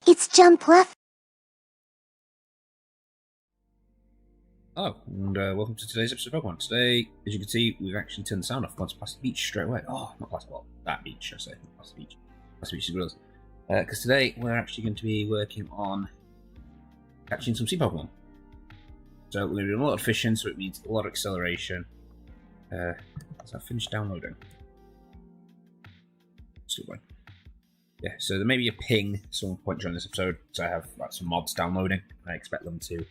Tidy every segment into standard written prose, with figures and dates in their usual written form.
It's jump left. Hello, and welcome to today's episode of Pokemon. Today, as you can see, we've actually turned the sound off, gone to past the beach straight away. Oh, not past, well, that beach, I say, not past the beach. Past the beach is gross. Because today, we're actually going to be working on catching some sea Pokemon. So, we're going to be doing a lot of fishing, so it means a lot of acceleration. Has that finished downloading? Still going. Yeah, so there may be a ping at some point during this episode, so I have like some mods downloading. I expect them to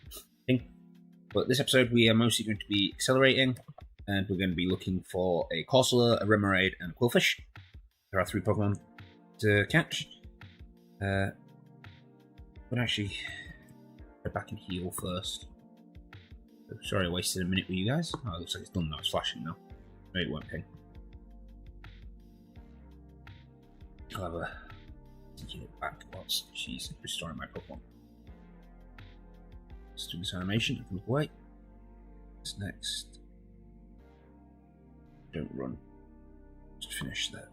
ping. But this episode, we are mostly going to be accelerating, and we're going to be looking for a Corsola, a Remoraid, and a Quillfish. There are 3 Pokemon to catch. I'm going to actually go back and heal first. Oh, sorry I wasted a minute with you guys. Oh, it looks like it's done now. It's flashing now. Maybe it won't ping. I'll have a heal back whilst she's restoring my Pokemon. Let's do this animation. I can look away. What's next? Don't run. Just finish that.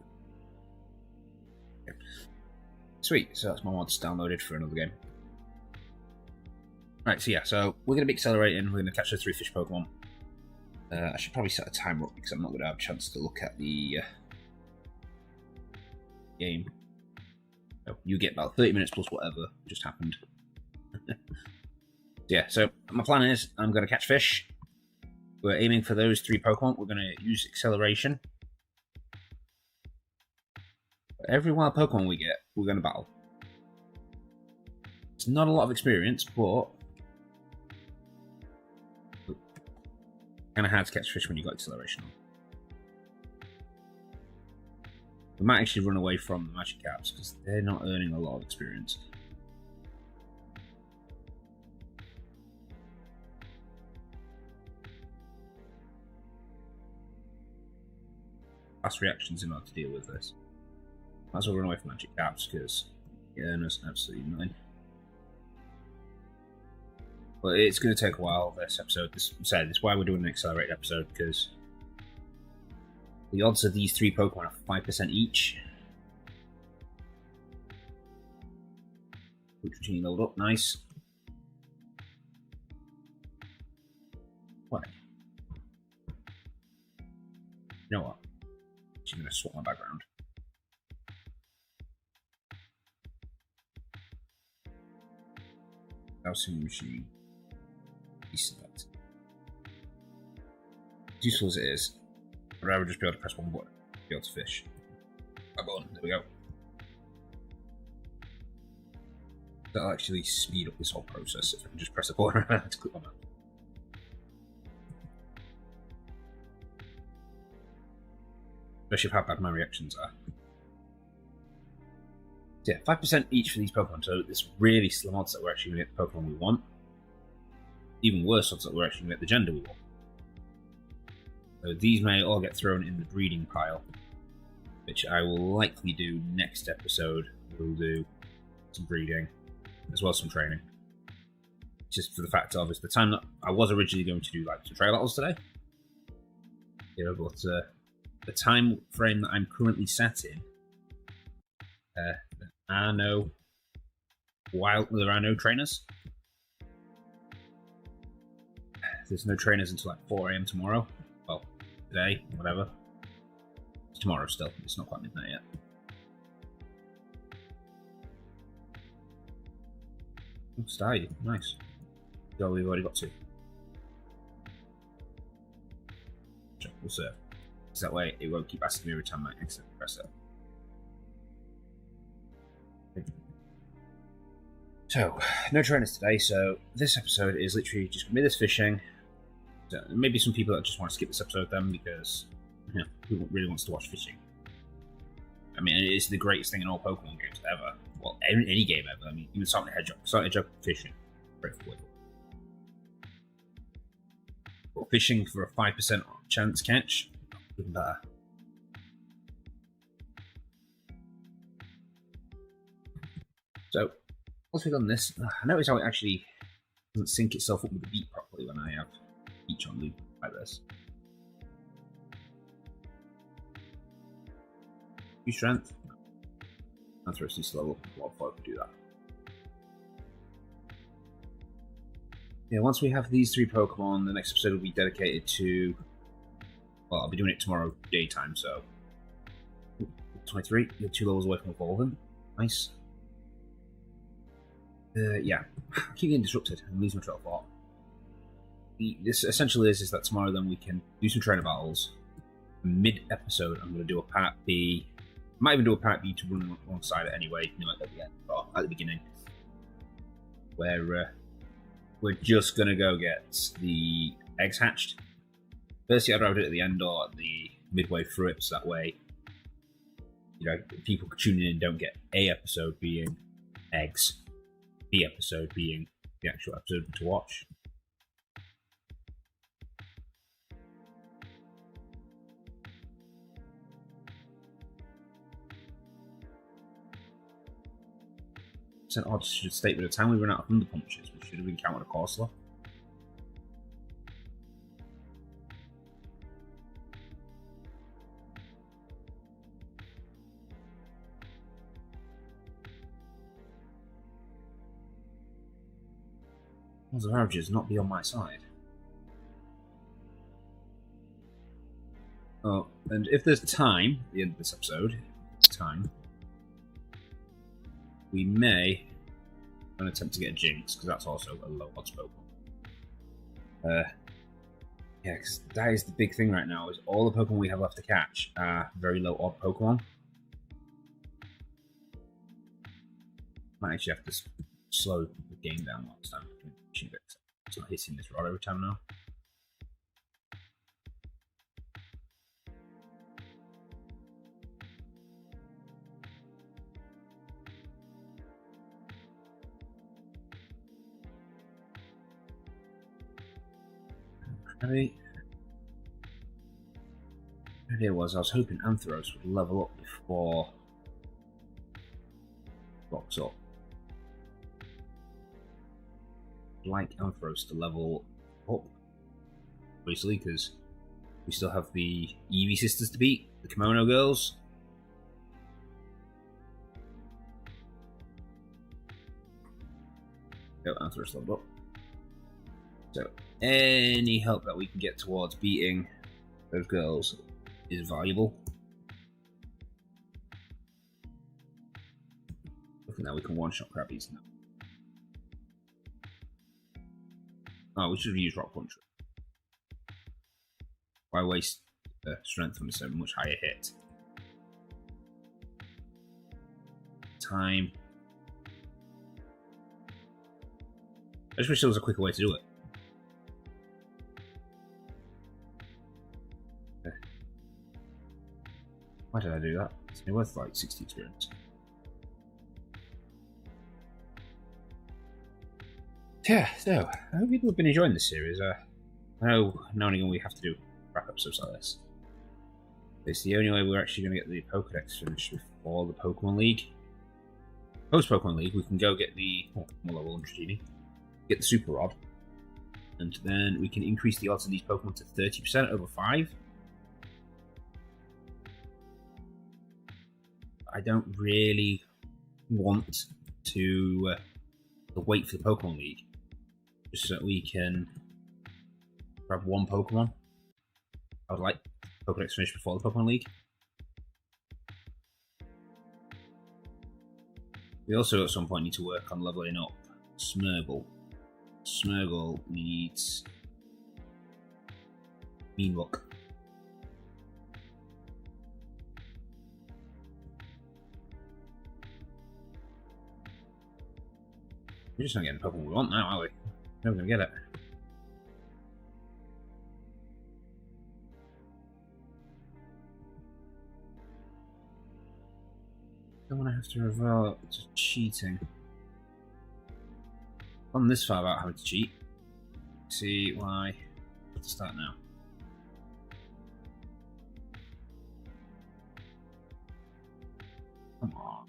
Okay. Sweet. So that's my mods downloaded for another game. Right. So yeah. So we're going to be accelerating. We're going to catch those 3 fish Pokemon. I should probably set a timer up because I'm not going to have a chance to look at the game. So you get about 30 minutes plus whatever just happened. Yeah, so my plan is I'm going to catch fish. We're aiming for those 3 Pokemon. We're going to use acceleration. Every wild Pokemon we get, we're going to battle. It's not a lot of experience, but kind of hard to catch fish when you've got acceleration on. We might actually run away from the Magic Caps because they're not earning a lot of experience. Fast reactions in order to deal with this. Might as well run away from Magic Caps because they earn us absolutely nothing. But it's going to take a while, this episode. This is why we're doing an accelerated episode, because the odds of these 3 Pokemon are 5% each. Which routine load up, nice. What? You know what? I'm going to swap my background. Housing machine. Deselect. As useful as it is, I'd rather just be able to press one button to be able to fish. That button, there we go. That'll actually speed up this whole process if I can just press a button to click on that. Especially how bad my reactions are. So yeah, 5% each for these Pokemon, so it's really slim odds that we're actually going to get the Pokemon we want. Even worse odds that we're actually going to get the gender we want. So these may all get thrown in the breeding pile, which I will likely do next episode. We'll do some breeding, as well as some training. Just for the fact of, it's the time that I was originally going to do like some trail battles today. Yeah, but the time frame that I'm currently set in, there are no trainers. There's no trainers until like 4 AM tomorrow. Well, today, whatever. It's tomorrow still. It's not quite midnight yet. Oh, Sty, nice. So we've already got 2. Sure, we'll serve. So that way it won't keep asking me every time I accidentally press it. So, no trainers today, so this episode is literally just going to be this fishing. So maybe some people that just want to skip this episode then because who really wants to watch fishing? I mean, it's the greatest thing in all Pokemon games ever. Well, any game ever. I mean, even Sonic the Hedgehog fishing. Great for it. But fishing for a 5% chance catch, even better. So, once we've done this, I notice how it actually doesn't sync itself up with the beat properly when I have each on loop like this. 2 strength. And throw some slow up. A lot of folk could do that. Yeah, once we have these 3 Pokemon, the next episode will be dedicated to... Well, I'll be doing it tomorrow daytime, so... 23, you're 2 levels away from evolving. Nice. Yeah. I keep getting disrupted and lose my trail of thought. This essentially is that tomorrow then we can do some trainer battles. Mid-episode, I'm going to do a part B. I might even do a part B to run alongside it anyway, you know, at the end, or at the beginning. Where we're just going to go get the eggs hatched. Firstly, I'd rather do it at the end or at the midway through it, so that way, you know, people tuning in don't get A episode being eggs, B episode being the actual episode to watch. It's an odd should state, by the time we run out of Thunder Punches, we should have encountered a Corsola. Odds of averages not be on my side. Oh, and if there's time at the end of this episode, we may attempt to get a Jinx, because that's also a low odds Pokemon. Yeah, because that is the big thing right now, is all the Pokemon we have left to catch are very low odd Pokemon. Might actually have to slow the game down last time. It's not hitting this rod every time now. The idea was I was hoping Anthros would level up before rocks up. I'd like Anthros to level up, obviously, because we still have the Eevee sisters to beat, the Kimono girls. Go, Anthros leveled up. So any help that we can get towards beating those girls is valuable. Looking that we can one-shot Krabbies now. Oh, we should have used Rock Punch. Why waste strength on so much higher hit? Time. I just wish there was a quicker way to do it. Why did I do that? It's only worth like 60 experience. Yeah, so I hope people have been enjoying this series. I know now and again we have to do wrap episodes like this. It's the only way we're actually going to get the Pokedex finished before the Pokemon League. Post Pokemon League, we can go get the more level 100 Genie, get the Super Rod, and then we can increase the odds of these Pokemon to 30% over 5. I don't really want to wait for the Pokemon League, just so that we can grab one Pokemon. I would like Pokedex finished before the Pokemon League. We also at some point need to work on leveling up Smeargle. Smeargle needs Mean Look. We're just not getting the Pokemon we want now, are we? Never gonna get it. Don't want to have to revert to cheating. I'm this far about having to cheat. See why. Let's start now. Come on.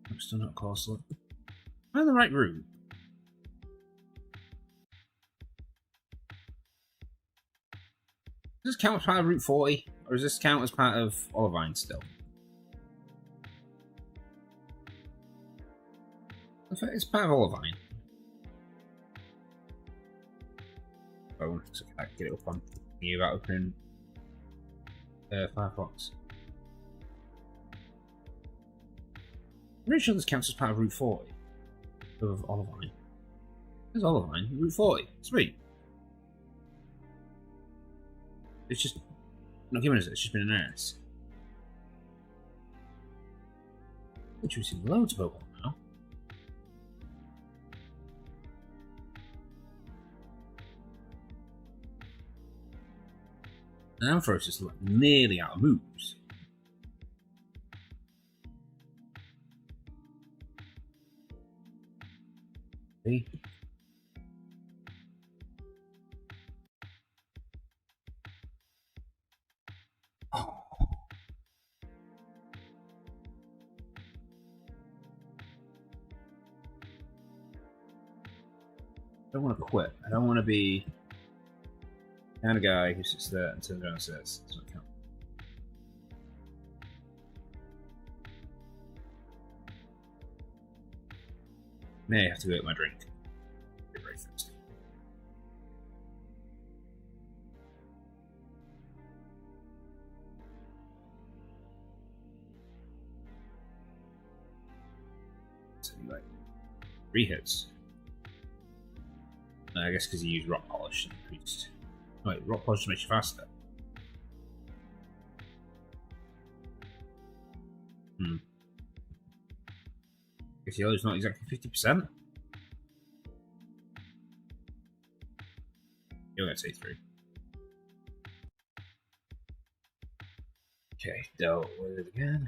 I'm still not Corsola. Am I in the right room? Does this count as part of Route 40? Or does this count as part of Olivine still? It's part of Olivine. I want to get it up on you about opening Firefox. I'm pretty sure this counts as part of Route 40 of Olivine. There's Olivine, Route 40. Sweet. It's just not giving us it, it's just been an ass. Which we've seen loads of Pokemon now. And Ampharos is like nearly out of moves. See? Oh. I don't want to quit. I don't want to be the kind of guy who sits there and turns around and says, "It's not count." May have to go get my drink. Get very thirsty. So like 3 hits. I guess because you use rock polish and increased. Wait, rock polish makes you faster. Guess the other's not exactly 50%. You're gonna say 3. Okay, dealt with it again.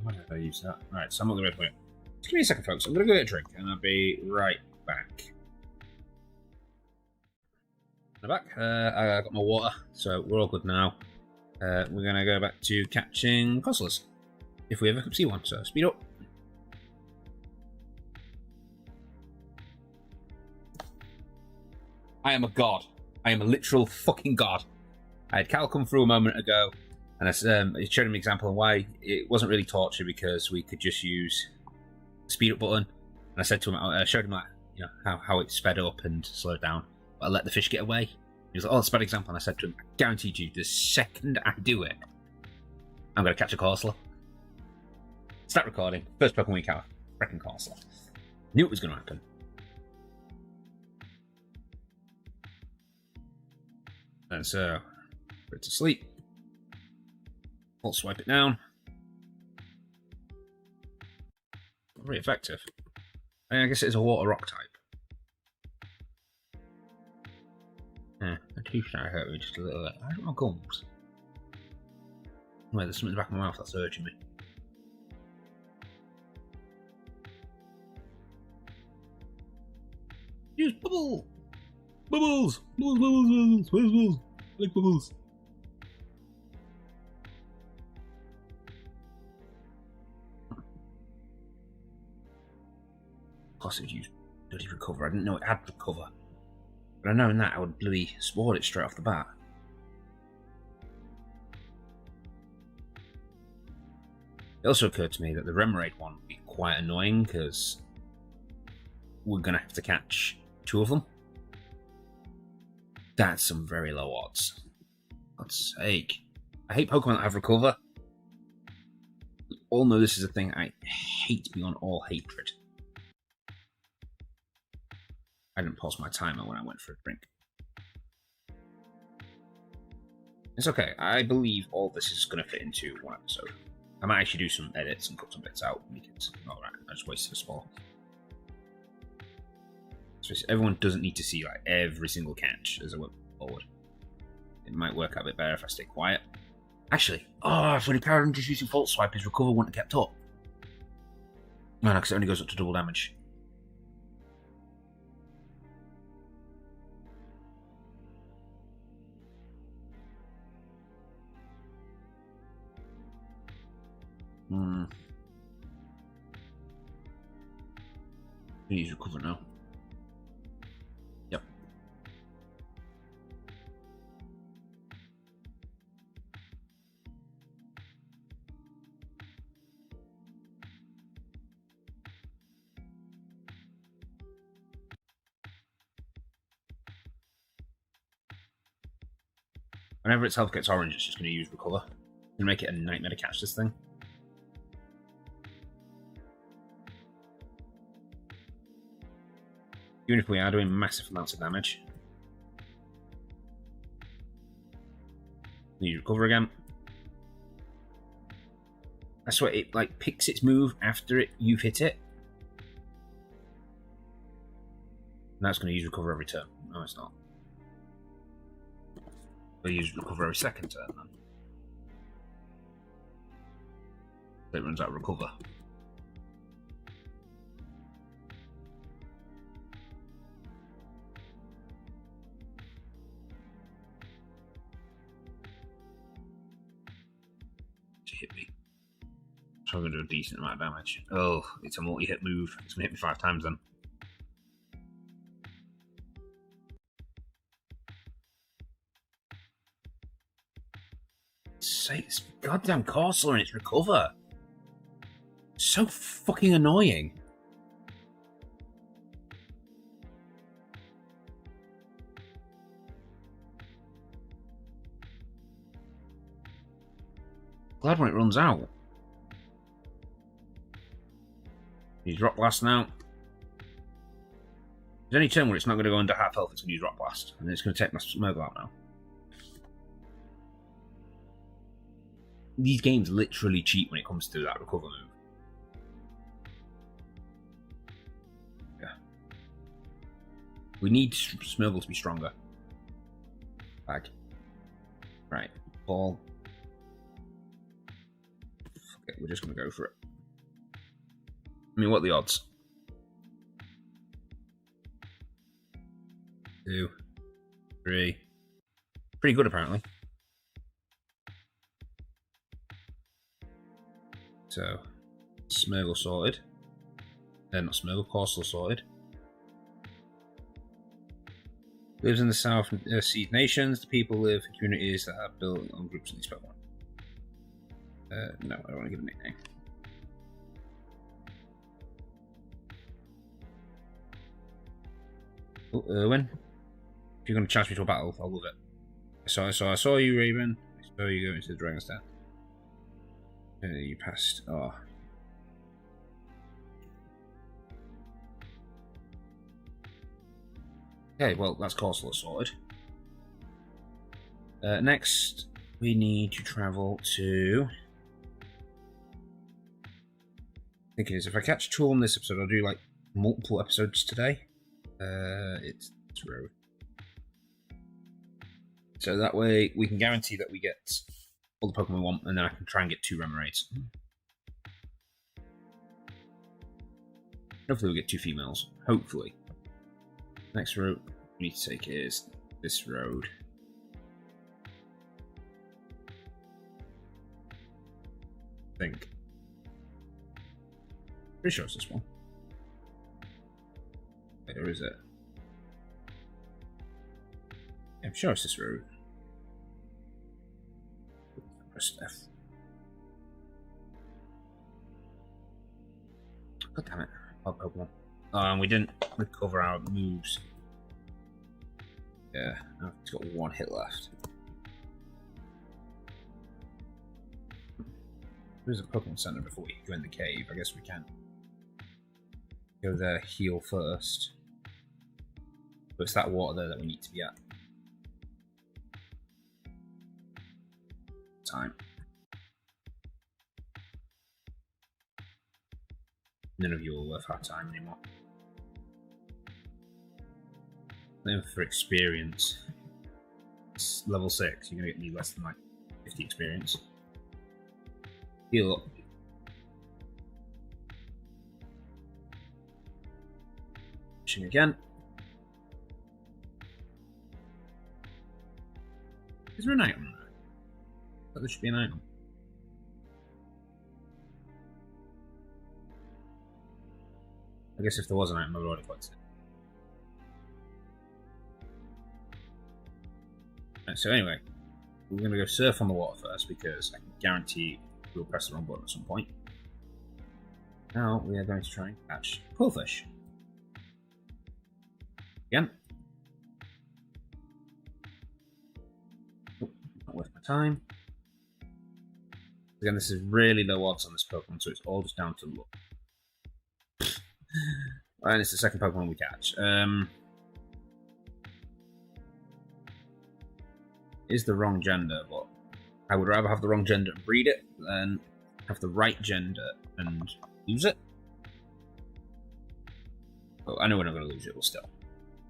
Why did I use that? Right, so I'm not going to put it. Just give me a second, folks. I'm going to go get a drink, and I'll be right back. I'm back. I got my water, so we're all good now. We're going to go back to catching Cosslers, if we ever see one. So speed up. I am a god. I am a literal fucking god. I had Cal come through a moment ago. And I showed him an example of why it wasn't really torture because we could just use the speed up button. And I said to him, I showed him like, you know, how it sped up and slowed down. But I let the fish get away. He was like, "Oh, that's a bad example." And I said to him, "I guarantee you, the second I do it, I'm going to catch a Corsola." Start recording. First Pokemon week out. Freaking Corsola. Knew it was going to happen. And so, put it to sleep. I'll swipe it down. Very effective. I guess it's a water rock type. Yeah, the tooth started hurt me just a little bit. I don't know gums. Wait, there's something in the back of my mouth that's urging me. Use bubble! Bubbles! Bubbles, bubbles, bubbles, bubbles, bubbles. I like bubbles. Plus, it would use bloody recover. I didn't know it had recover. But I know in that I would bloody sport it straight off the bat. It also occurred to me that the Remoraid one would be quite annoying because we're going to have to catch 2 of them. That's some very low odds. For God's sake. I hate Pokemon that have recover. We all know this is a thing I hate beyond all hatred. I didn't pause my timer when I went for a drink. It's okay. I believe all this is going to fit into one episode. I might actually do some edits and cut some bits out and make it alright. I just wasted a spot. Everyone doesn't need to see like every single catch as I went forward. It might work out a bit better if I stay quiet. Actually, if when he carried on just using Fault Swipe, his recover wouldn't have kept up. No, because it only goes up to double damage. He's recover now. Yep. Whenever its health gets orange, it's just going to use recover. It's going to make it a nightmare to catch this thing. Even if we are doing massive amounts of damage. You recover again. I swear it like picks its move after you've hit it. And that's going to use recover every turn. No, it's not. We'll use recover every second turn then. So it runs out of recover. Hit me. So I'm going to do a decent amount of damage. Oh, it's a multi-hit move. It's going to hit me 5 times then. Say this goddamn Corsola and its recover. So fucking annoying. Glad when it runs out. Use Rock Blast now. There's any turn where it's not going to go under half health, it's going to use Rock Blast. And it's going to take my Smurgle out now. These games literally cheat when it comes to that recover move. Yeah. We need Smurgle to be stronger. Bag. Right. Ball. Okay, we're just going to go for it. I mean, what are the odds? 2, 3. Pretty good, apparently. So, Smurgle sorted. Not Smurgle, Corsola sorted. Lives in the South Sea nations. The people live in communities that have built on groups of these Pokemon. No, I don't want to give a nickname. Oh, Erwin. If you're going to challenge me to a battle, I'll love it. I saw you, Raven. I saw you go into the Dragon's Den. You passed. Oh. Okay, well, that's Corsola sorted. Next, we need to travel to... I think it is. If I catch 2 on this episode, I'll do like multiple episodes today. It's road. So that way we can guarantee that we get all the Pokemon we want, and then I can try and get 2 Remoraids. Hopefully we'll get 2 females. Hopefully. Next route we need to take is this road. I think. Pretty sure it's this one. Wait, or is it? Yeah, I'm sure it's this road. Press F. God damn it. Oh, Pokemon. Oh, and we didn't recover our moves. Yeah, it's got 1 hit left. There's a Pokemon Center before we go in the cave. I guess we can go there, heal first. But it's that water there that we need to be at. Time. None of you are worth our time anymore. Then for experience, it's level 6. You're gonna get me less than like 50 experience. Heal up. Pushing again. Is there an item there? I thought there should be an item. I guess if there was an item, I would already collected it. Right, so anyway, we're going to go surf on the water first because I can guarantee we'll press the wrong button at some point. Now we are going to try and catch Quillfish. Again. Oh, time. Again, this is really low odds on this Pokemon, so it's all just down to luck. And it's the second Pokemon we catch. Is the wrong gender, but I would rather have the wrong gender and breed it than have the right gender and lose it. Well, I know we're not going to lose it, but still.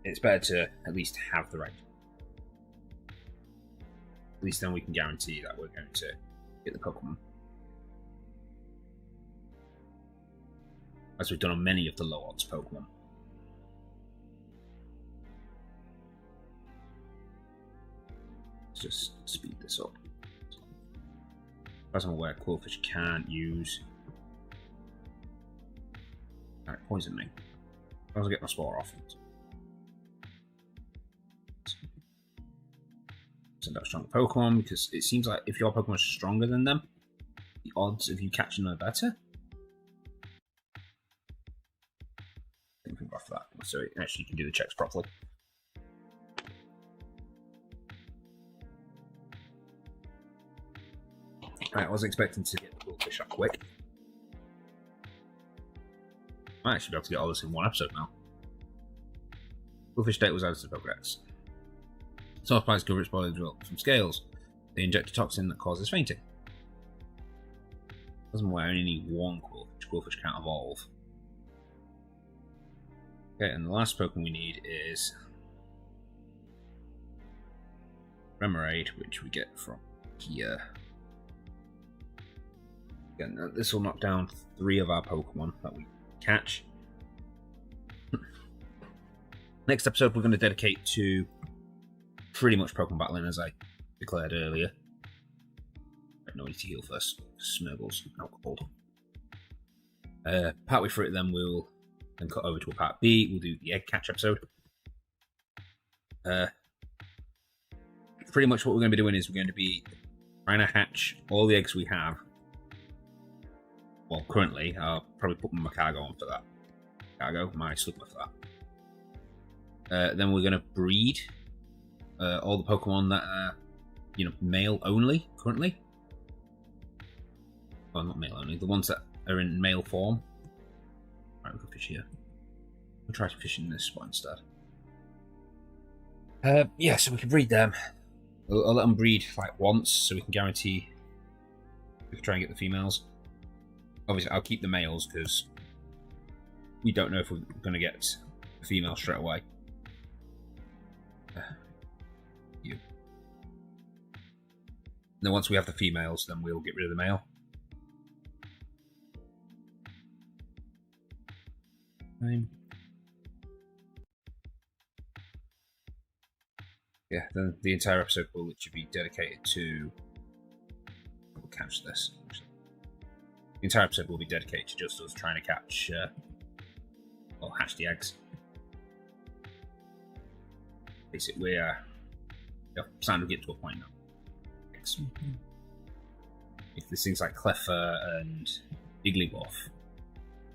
It's better to at least have the right gender. At least then we can guarantee that we're going to get the Pokemon. As we've done on many of the low odds Pokemon. Let's just speed this up. As I'm aware, Quillfish can't use. Alright, poison me. I'll get my spore off. Send out a stronger Pokemon because it seems like if your Pokemon is stronger than them, the odds of you catching them are better. Think off that, so it actually can do the checks properly. Right, I wasn't expecting to get the Quillfish that quick. I might actually be able to get all this in one episode now. Quillfish data was added to the Pokedex. Soft plants cover its body developed from scales. They inject a toxin that causes fainting. Doesn't wear only need one Quillfish. Quillfish can't evolve. Okay, and the last Pokemon we need is Remoraid, which we get from here. Again, this will knock down 3 of our Pokemon that we catch. Next episode we're going to dedicate to pretty much Pokemon battling, as I declared earlier. No, we need to heal first. Smurgles, alcohol. Partway through it, then we'll then cut over to a part B. We'll do the egg catch episode. Pretty much what we're going to be doing is we're going to be trying to hatch all the eggs we have. Well, currently, I'll probably put my cargo on for that. My slipper for that. Then we're going to breed all the Pokemon that are, male only currently. Well, not male only. The ones that are in male form. Right, we can fish here. We'll try to fish in this spot instead. Yeah, so we can breed them. I'll let them breed like once, so we can guarantee we can try and get the females. Obviously, I'll keep the males because we don't know if we're going to get a female straight away. You. And then once we have the females, then we'll get rid of the male. Yeah, then the entire episode will literally be dedicated to. We'll catch this. Actually. The entire episode will be dedicated to just us trying to catch, hatch the eggs. Basically, we're starting to get to a point now. If there's things like Cleffa and Igglybuff,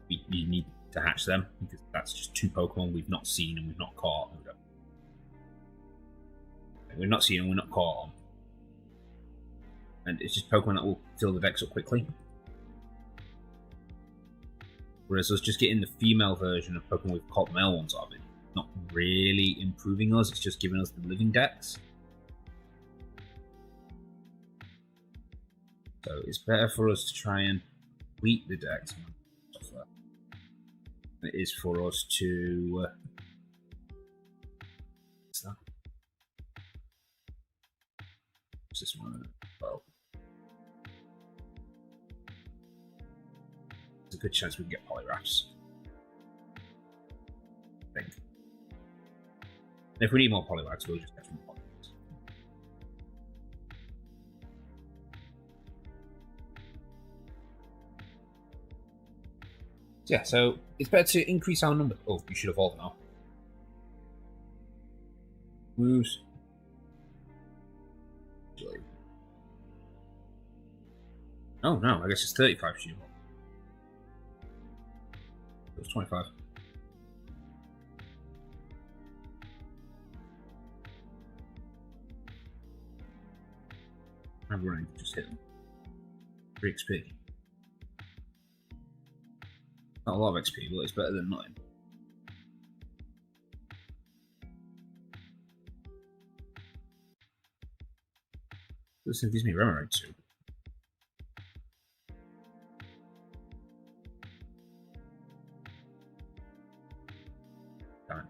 we need to hatch them because that's just 2 Pokemon we've not seen and we've not caught. We've not seen and we're not caught on. And it's just Pokemon that will fill the decks up quickly. Whereas us just getting the female version of Pokemon we've caught the male ones of it, not really improving us, it's just giving us the living decks. So it's better for us to try and complete the decks than it is for us to... what's that? What's this one? Well, there's a good chance we can get Polyraphs. I think. And if we need more Poliwraths, we'll just get some Poliwraths. Yeah, so it's better to increase our number. Oh, you should evolve now. Moves. Oh no, I guess it's 35 shoe. It was 25. have running, just hit them. 3 XP. Not a lot of XP, but it's better than nothing. This gives me Remoraid too. Damn it.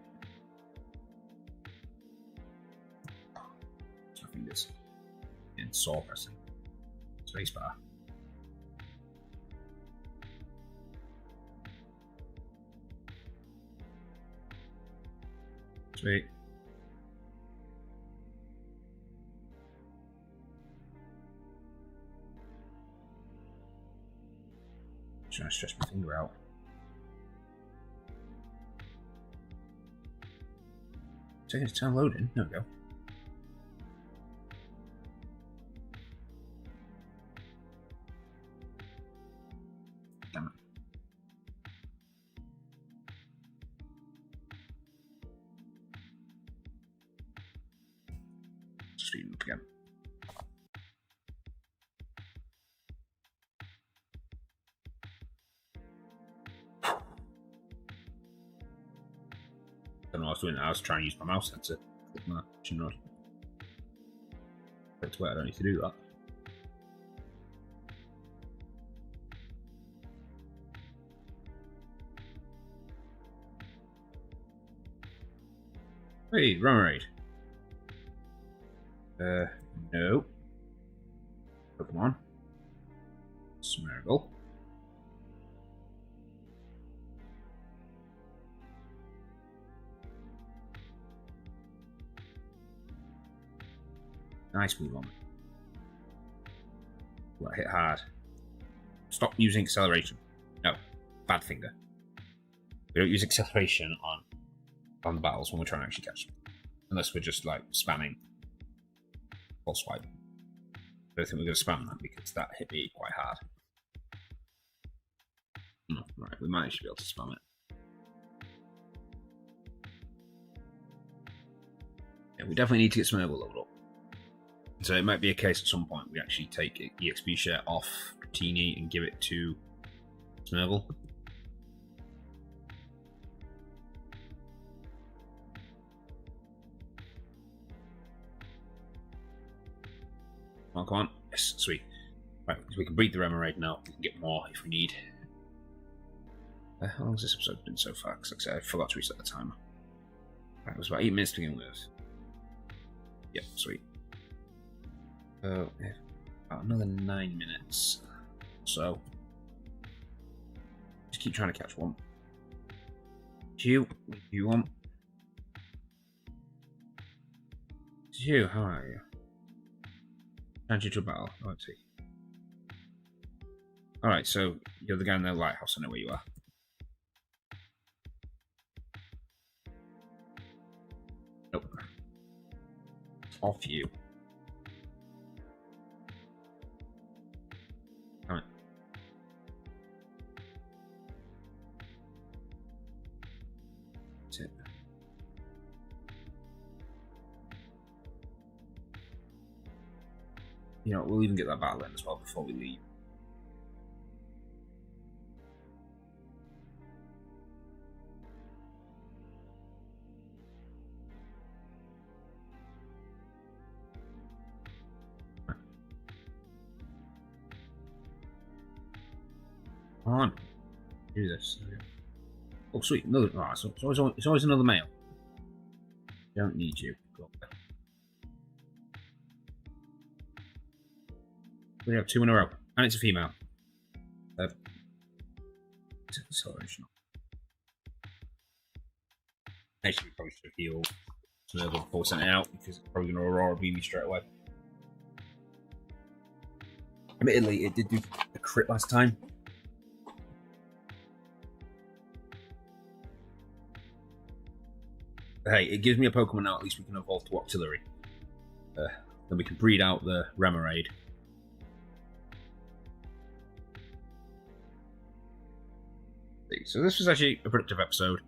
I think this in saw pressing. Spacebar. Sweet. Trying to stretch my finger out. Taking its time loading. There we go. Damn it. Just reading up again. I don't know what I was doing. I was trying to use my mouse sensor. Click my action rod. That's where I don't need to do that. Hey, Remoraid. No. Pokemon. Smeargle. Nice move on it. Well, hit hard. Stop using acceleration. No, bad finger. We don't use acceleration on the battles when we're trying to actually catch them. Unless we're just like spamming full swipe. I don't think we're going to spam that because that hit me quite hard. Right, we might actually be able to spam it. Yeah, we definitely need to get Smeargle leveled up. So it might be a case at some point we actually take EXP share off Teeny and give it to Smeargle. Come on. Yes, sweet. Right, we can breed the Remoraid now. We can get more if we need. How long has this episode been so far? Because like I said, I forgot to reset the timer. Right, it was about 8 minutes to begin with. Yep, sweet. So, about another 9 minutes. So, just keep trying to catch one. You want? You, how are you? Challenge you to a battle. Oh, let's see. Alright, so you're the guy in the lighthouse. I know where you are. Nope. Off you. Alright. That's it. You know, we'll even get that battle in as well before we leave. Come on, do this. Oh, sweet, another. Oh, it's always another male. Don't need you. Go up there. We have 2 in a row, and it's a female. Acceleration. Actually, we probably should have healed Smeargle before we sent it out because it's probably going to Aurora beam me straight away. Admittedly, it did do a crit last time. But hey, it gives me a Pokemon now. At least we can evolve to Octillery. Then we can breed out the Remoraid. So this was actually a productive episode.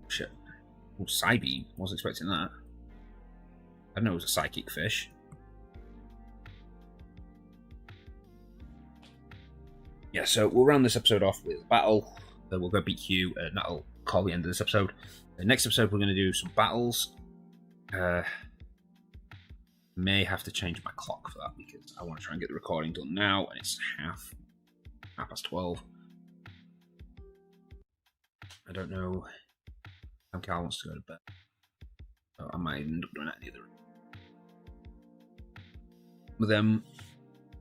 Shit. Oh, Psybeam. Wasn't expecting that. I didn't know it was a psychic fish. yeah, so we'll round this episode off with a battle. Then we'll go beat Hugh, and that'll call the end of this episode. The next episode, we're going to do some battles. May have to change my clock for that because I want to try and get the recording done now, and it's half past 12. I don't know how Cal wants to go to bed. So I might end up doing that in the other room. But then,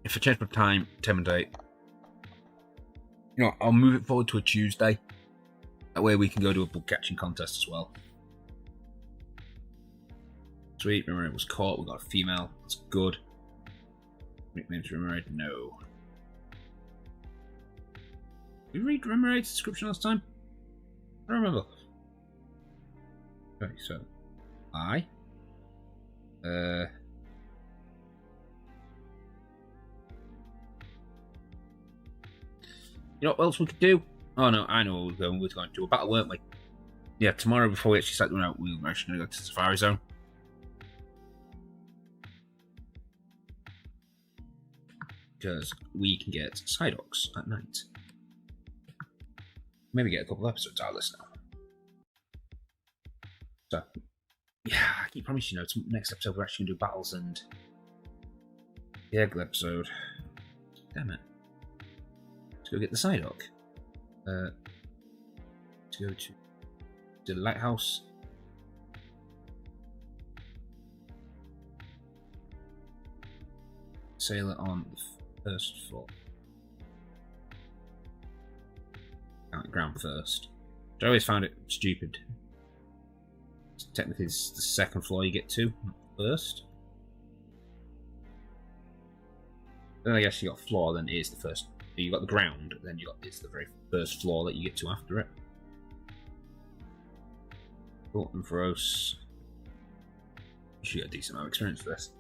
if I change my time and date, I'll move it forward to a Tuesday. That way we can go to a bug catching contest as well. Sweet, Rematch was caught, we got a female, that's good. Nicknames Rematch, no. Did we read Rematch's description last time? I don't remember. Okay, so I you know what else we could do? Oh no, I know what we're going. We're going to do a battle, weren't we? Yeah, tomorrow before we actually start doing out, we're actually going to go to the Safari Zone. Because we can get Psyducks at night. Maybe get a couple episodes out of this now. So, yeah, I keep promising next episode we're actually going to do battles and the egg episode. Damn it. Let's go get the Psyduck. Let's go to the lighthouse. Sail it on the first floor. Ground first. I always found it stupid. Technically, it's the second floor you get to, not first. Then I guess you got floor, then it is the first. You got the ground, then it's the very first floor that you get to after it. Cool, and for us, you should get a decent amount of experience for this.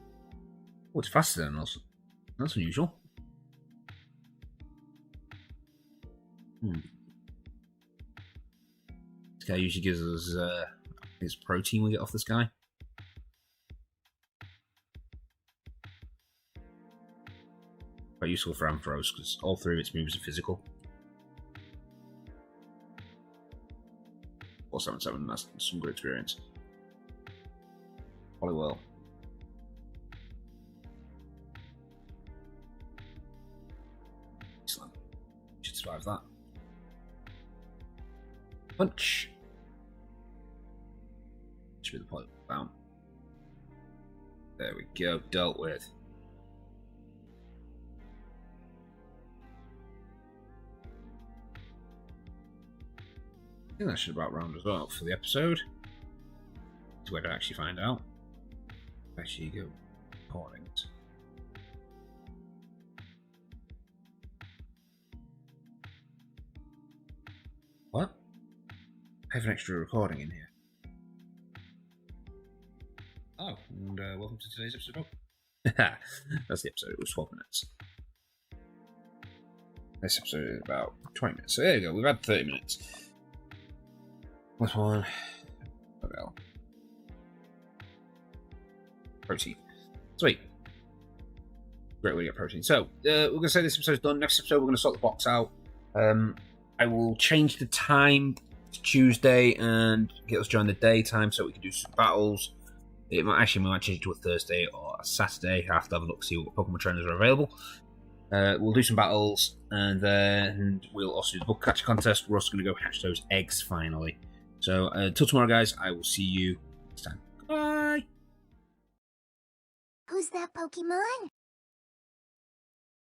Oh, it's faster than us. That's unusual. This guy usually gives us his protein we get off this guy. Quite useful for Ampharos because all three of its moves are physical. 477, that's some good experience. Probably will. Excellent. Should survive that. Punch. Should be the point down. There we go, dealt with. I think that should about round us up for the episode. Where to actually find out. Actually go recordings. What? I have an extra recording in here. Oh, and welcome to today's episode. That's the episode, it was 12 minutes. This episode is about 20 minutes. So there you go, we've had 30 minutes. What's one? Oh, protein. Sweet. Great way to get protein. So, we're going to say this episode's done. Next episode, we're going to sort the box out. I will change the time to Tuesday and get us during the daytime so we can do some battles. It might change it to a Thursday or a Saturday. I have to have a look to see what Pokemon trainers are available. We'll do some battles and then we'll also do the book catcher contest. We're also going to go hatch those eggs finally. So, until tomorrow, guys, I will see you next time. Goodbye! Who's that Pokemon?